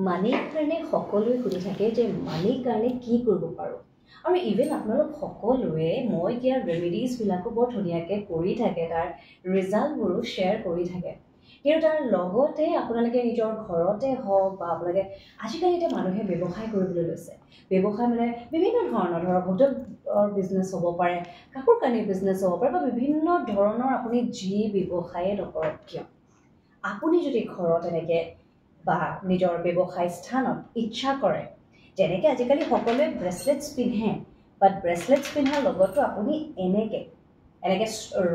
মানিৰ কাৰণে সকলোৱে সুধি থাকে যে মানিৰ কাৰণে কি কৰিব পাৰোঁ আৰু ইভেন আপোনালোক সকলোৱে মই দিয়া ৰেমেডিজবিলাকো বৰ ধুনীয়াকৈ কৰি থাকে তাৰ ৰিজাল্টবোৰো শ্বেয়াৰ কৰি থাকে কিন্তু তাৰ লগতে আপোনালোকে নিজৰ ঘৰতে হওক বা আপোনালোকে আজিকালি এতিয়া মানুহে ব্যৱসায় কৰিবলৈ লৈছে ব্যৱসায় মানে বিভিন্ন ধৰণৰ ধৰক হোটেলৰ বিজনেছ হ'ব পাৰে কাপোৰ কানিৰ বিজনেছ হ'ব পাৰে বা বিভিন্ন ধৰণৰ আপুনি যি ব্যৱসায়ে নকৰক কিয় আপুনি যদি ঘৰত এনেকৈ বা নিজৰ ব্যৱসায় স্থানত ইচ্ছা কৰে যেনেকৈ আজিকালি সকলোৱে ব্ৰেচলেটছ পিন্ধে বাট ব্ৰেচলেটছ পিন্ধাৰ লগতো আপুনি এনেকৈ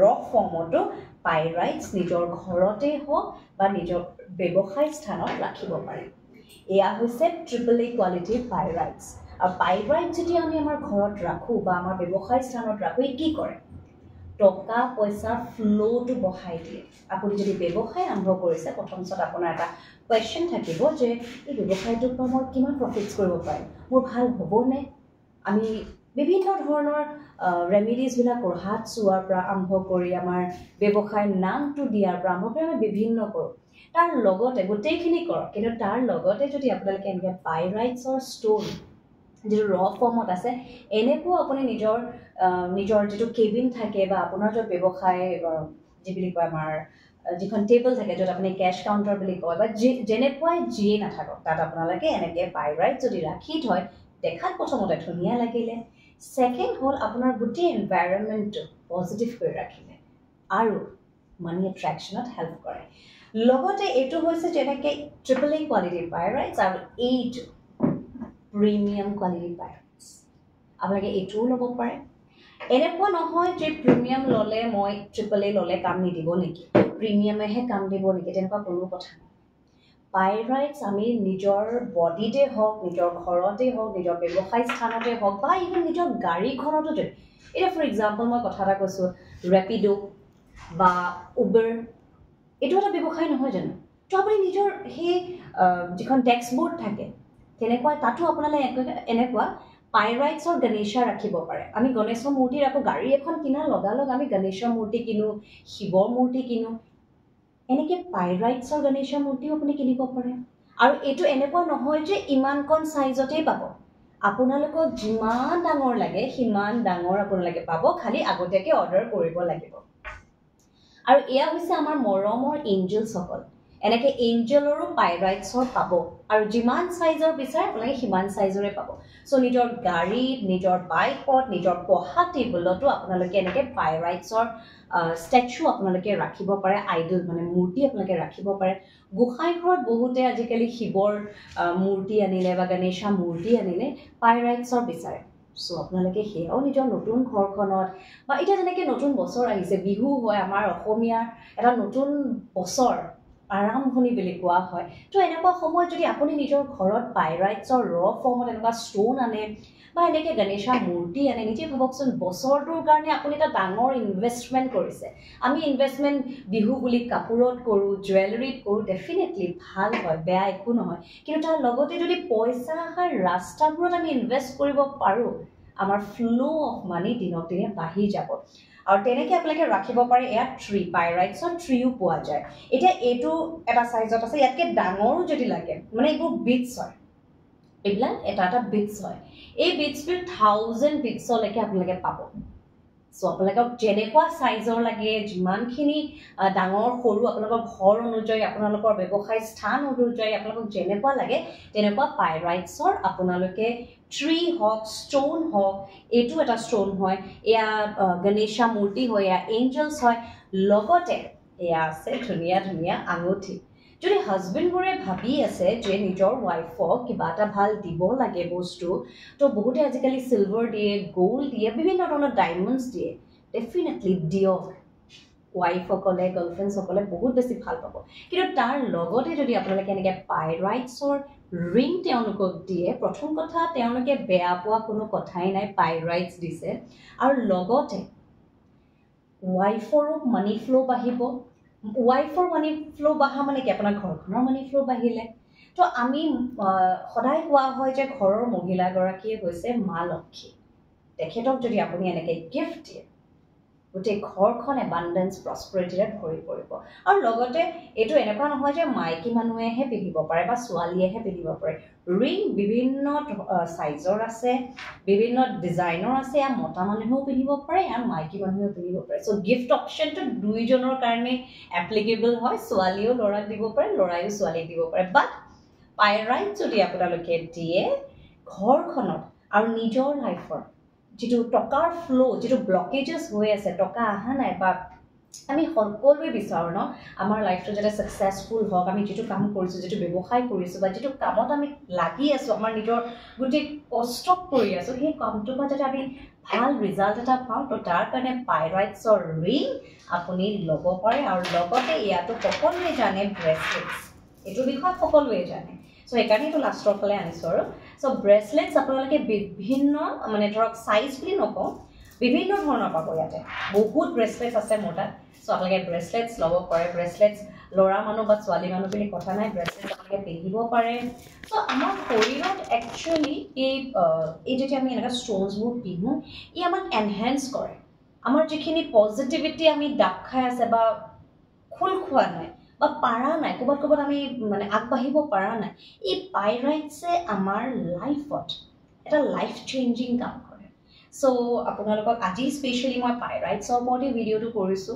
ৰফ ফৰ্মতো পাইৰাইটছ নিজৰ ঘৰতেই হওক বা নিজৰ ব্যৱসায় স্থানত ৰাখিব পাৰে এয়া হৈছে AAA কোৱালিটিৰ পাইৰাইটছ আৰু পাইৰাইটছ যেতিয়া আমি আমাৰ ঘৰত ৰাখোঁ বা আমাৰ ব্যৱসায় স্থানত ৰাখোঁ কি কৰে টকা পইচা ফ্ল'টো বঢ়াই দিয়ে আপুনি যদি ব্যৱসায় আৰম্ভ কৰিছে প্ৰথমত আপোনাৰ এটা কোৱেশ্যন থাকিব যে এই ব্যৱসায়টোৰ পৰা মই কিমান প্ৰফিটছ কৰিব পাৰিম মোৰ ভাল হ'বনে আমি বিভিন্ন ধৰণৰ ৰেমেডিজবিলাক কৰোঁ হাত চোৱাৰ পৰা আৰম্ভ কৰি আমাৰ ব্যৱসায়ৰ নামটো দিয়াৰ পৰা আৰম্ভ কৰি আমি বিভিন্ন কৰোঁ তাৰ লগতে গোটেইখিনি কৰক কিন্তু তাৰ লগতে যদি আপোনালোকে এনেকৈ পাইৰাইটছৰ ষ্ট'ন যিটো ৰ ফৰ্মত আছে এনেকৈও আপুনি নিজৰ যিটো কেবিন থাকে বা আপোনাৰ য'ত ব্যৱসায় যি বুলি কয় আমাৰ যিখন টেবল থাকে য'ত আপুনি কেছ কাউণ্টাৰ বুলি কয় বা যেনেকুৱাই যিয়ে নাথাকক তাত আপোনালোকে এনেকৈ পাইৰাইট যদি ৰাখি থয় দেখাত প্ৰথমতে ধুনীয়া লাগিলে ছেকেণ্ড হ'ল আপোনাৰ গোটেই এনভাইৰনমেণ্টটো পজিটিভ কৰি ৰাখিলে আৰু মানি এট্ৰেকশ্যনত হেল্প কৰে লগতে এইটো হৈছে যেনেকৈ AAA কোৱালিটিৰ পাইৰাইটছ আৰু এইটো প্ৰিমিয়াম কোৱালিটিৰ পাইৰাইটছ আপোনালোকে এইটোও ল'ব পাৰে এনেকুৱা নহয় যে প্ৰিমিয়াম ল'লে মই AAA ল'লে কাম নিদিব নেকি প্ৰিমিয়ামেহে কাম দিব নেকি তেনেকুৱা কোনো কথা নাই পাইৰাইটছ আমি নিজৰ বডিতে হওক নিজৰ ঘৰতে হওক নিজৰ ব্যৱসায় স্থানতে হওক বা ইভেন নিজৰ গাড়ীখনতো যদি এতিয়া ফৰ এক্সাম্পল মই কথা এটা কৈছোঁ ৰেপিডো বা উবেৰ এইটো এটা ব্যৱসায় নহয় জানো তো আপুনি নিজৰ সেই যিখন ডেস্কবোৰ্ড থাকে তেনেকুৱা তাতো আপোনালোকে এনেকুৱা পাইৰাইটছৰ গণেশা ৰাখিব পাৰে আমি গণেশৰ মূৰ্তি ৰাখোঁ গাড়ী এখন কিনাৰ লগালগ আমি গণেশৰ মূৰ্তি কিনো শিৱৰ মূৰ্তি কিনো এনেকৈ পাইৰাইটছৰ গণেশৰ মূৰ্তিও আপুনি কিনিব পাৰে আৰু এইটো এনেকুৱা নহয় যে ইমানকণ চাইজতেই পাব আপোনালোকক যিমান ডাঙৰ লাগে সিমান ডাঙৰ আপোনালোকে পাব খালি আগতীয়াকৈ অৰ্ডাৰ কৰিব লাগিব আৰু এয়া হৈছে আমাৰ মৰমৰ এঞ্জেলছসকল এনেকৈ এঞ্জেলৰো পাইৰাইটছৰ পাব আৰু যিমান চাইজৰ বিচাৰে আপোনালোকে সিমান চাইজৰে পাব চ' নিজৰ গাড়ীত নিজৰ বাইকত নিজৰ পঢ়া টেবুলতো আপোনালোকে এনেকৈ পাইৰাইটছৰ ষ্টেচু আপোনালোকে ৰাখিব পাৰে আইডল মানে মূৰ্তি আপোনালোকে ৰাখিব পাৰে গোসাঁই ঘৰত বহুতে আজিকালি শিৱৰ মূৰ্তি আনিলে বা গণেশা মূৰ্তি আনিলে পাইৰাইটছৰ বিচাৰে চ' আপোনালোকে সেয়াও নিজৰ নতুন ঘৰখনত বা এতিয়া যেনেকৈ নতুন বছৰ আহিছে বিহু হয় আমাৰ অসমীয়াৰ এটা নতুন বছৰ আৰম্ভণি বুলি কোৱা হয় তো এনেকুৱা সময়ত যদি আপুনি নিজৰ ঘৰত পাইৰাইটছৰ ৰ ফৰ্মত এনেকুৱা ষ্ট'ন আনে বা এনেকৈ গণেশা মূৰ্তি আনে নিজে ভাবকচোন বছৰটোৰ কাৰণে আপুনি এটা ডাঙৰ ইনভেষ্টমেণ্ট কৰিছে আমি ইনভেষ্টমেণ্ট বিহু বুলি কাপোৰত কৰোঁ জুৱেলাৰীত কৰোঁ ডেফিনেটলি ভাল হয় বেয়া একো নহয় কিন্তু তাৰ লগতে যদি পইচা অহাৰ ৰাস্তাবোৰত আমি ইনভেষ্ট কৰিব পাৰোঁ আমাৰ ফ্ল' অফ মানি দিনক দিনে বাঢ়ি যাব আৰু তেনেকৈ আপোনালোকে ৰাখিব পাৰে এয়া পাইৰাইটছৰ ট্ৰিও পোৱা যায় এতিয়া এইটো এটা চাইজত আছে ইয়াতকৈ ডাঙৰো যদি লাগে মানে এইবোৰ বিটছ হয় এইবিলাক এটা এটা বিটছ হয় এই বিটছবোৰ 1000 বিটছলৈকে আপোনালোকে পাব চ' আপোনালোকক যেনেকুৱা চাইজৰ লাগে যিমানখিনি ডাঙৰ সৰু আপোনালোকৰ ঘৰ অনুযায়ী আপোনালোকৰ ব্যৱসায় স্থান অনুযায়ী আপোনালোকক যেনেকুৱা লাগে তেনেকুৱা পাইৰাইটছৰ আপোনালোকে ট্ৰি হওক ষ্ট'ন হওক এইটো এটা ষ্ট'ন হয় এয়া গণেশা মূৰ্তি হয় এয়া এঞ্জেলছ হয় লগতে এয়া আছে ধুনীয়া ধুনীয়া আঙুঠি যদি হাজবেণ্ডবোৰে ভাবি আছে যে নিজৰ ৱাইফক কিবা এটা ভাল দিব লাগে বস্তু তো বহুতে আজিকালি চিলভাৰ দিয়ে গ'ল্ড দিয়ে বিভিন্ন ধৰণৰ ডায়মণ্ডছ দিয়ে ডেফিনেটলি দিয়ক ৱাইফসকলে গাৰ্লফ্ৰেণ্ডসকলে বহুত বেছি ভাল পাব কিন্তু তাৰ লগতে যদি আপোনালোকে এনেকৈ পাইৰাইটছৰ ৰিং তেওঁলোকক দিয়ে প্ৰথম কথা তেওঁলোকে বেয়া পোৱা কোনো কথাই নাই পাইৰাইটছ দিছে আৰু লগতে ৱাইফৰো মানি ফ্ল' বাঢ়িব ৱাইফৰ মানি ফ্ল' বাঢ়া মানে কি আপোনাৰ ঘৰখনৰ মানি ফ্ল' বাঢ়িলে তো আমি সদায় কোৱা হয় যে ঘৰৰ মহিলাগৰাকীয়ে হৈছে মা লক্ষ্মী তেখেতক যদি আপুনি এনেকৈ গিফ্ট দিয়ে গোটেই ঘৰখন এবাণ্ডেন্স প্ৰস্পেৰিটিৰে ভৰি পৰিব আৰু লগতে এইটো এনেকুৱা নহয় যে মাইকী মানুহেহে পিন্ধিব পাৰে বা ছোৱালীয়েহে পিন্ধিব পাৰে ৰিং বিভিন্ন সাইজৰ আছে বিভিন্ন ডিজাইনৰ আছে আৰু মতা মানুহেও পিন্ধিব পাৰে আৰু মাইকী মানুহেও পিন্ধিব পাৰে সো গিফট অপচনটো দুইজনৰ কাৰণে এপ্লিকেবল হয় ছোৱালীও ল'ৰাক দিব পাৰে ল'ৰাইও ছোৱালীক দিব পাৰে বাট পাইৰাইট যদি আপোনালোকে দিয়ে ঘৰখনত আৰু নিজৰ লাইফৰ যেটো টকাৰ ফ্লো যেটো ব্লকেজেস হৈ আছে টকা আহা নাই বা আমি সকলোৱে বিচাৰো ন আমাৰ লাইফটো যাতে সাকসেসফুল হোক আমি যেটো কাম কৰিছো যেটো ব্যৱসায় কৰিছো বা যেটো কামত আমি লাগি আছো আমাৰ নিজৰ গুটি কষ্ট কৰি আছো সেই কামটো বা যাতে আমি ভাল ৰিজাল্ট এটা পাওঁ তো তাৰ কাৰণে পাইৰাইটছৰ ৰিং আপুনি ল'ব পাৰে আৰু লগতে ইয়াতো সকলোৱে জানে ব্ৰেসলেটস এটো বিষয় সকলোৱে জানে সো একাৰণেটো লাষ্টৰ ফালে আনিছো আৰু সো ব্ৰেসলেটস আপোনালোকে বিভিন্ন মানে ধৰক সাইজ বুলি নকওঁ বিভিন্ন ধৰণৰ পাব ইয়াতে বহুত ব্ৰেসলেটস আছে মোটা সো আপোনালোকে ব্ৰেসলেটস ল'ব পাৰে ব্ৰেসলেটস ল'ৰা মানুহ বা ছোৱালী মানুহ বুলি কথা নাই ব্ৰেসলেটস আপোনালোকে পিন্ধিব পাৰে সো আমাৰ শৰীৰত একচুয়ালি এই যেতিয়া আমি এনেকা ষ্টনছবোৰ পিন্ধো ই আমাক এনহান্স কৰে আমাৰ যিখিনি পজিটিভিটি আমি ডাক খাই আছে বা খুল খোৱা নাই বা পাৰা নাই ক'বাত আমি মানে আগবাঢ়িব পাৰা নাই এই পাইৰাইটছে আমাৰ লাইফত এটা লাইফ চেঞ্জিং কাম কৰে সো আপোনালোকক আজি স্পেশালি মই পাইৰাইটছৰ ওপৰতে ভিডিওটো কৰিছো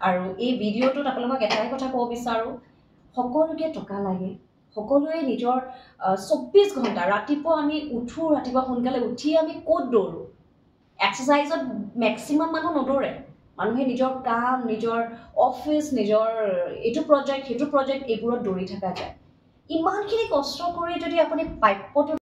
আৰু এই ভিডিওটোত আপোনালোকক এটাই কথা ক'ব বিচাৰো সকলোকে টকা লাগে সকলোৱে নিজৰ 24 ঘণ্টা ৰাতিপুৱা আমি উঠো ৰাতিপুৱা সোনকালে উঠি আমি ক'ত দৌৰো এক্সাৰসাইজত ম্যাক্সিমাম মানুহ নদৌৰে মানুহে নিজৰ কাম নিজৰ অফিস নিজৰ এটো প্ৰজেক্ট হেতু প্ৰজেক্ট এবোৰত দৌৰি থকা যায় ইমানখিনি কষ্ট কৰি যদি আপুনি পাইপটো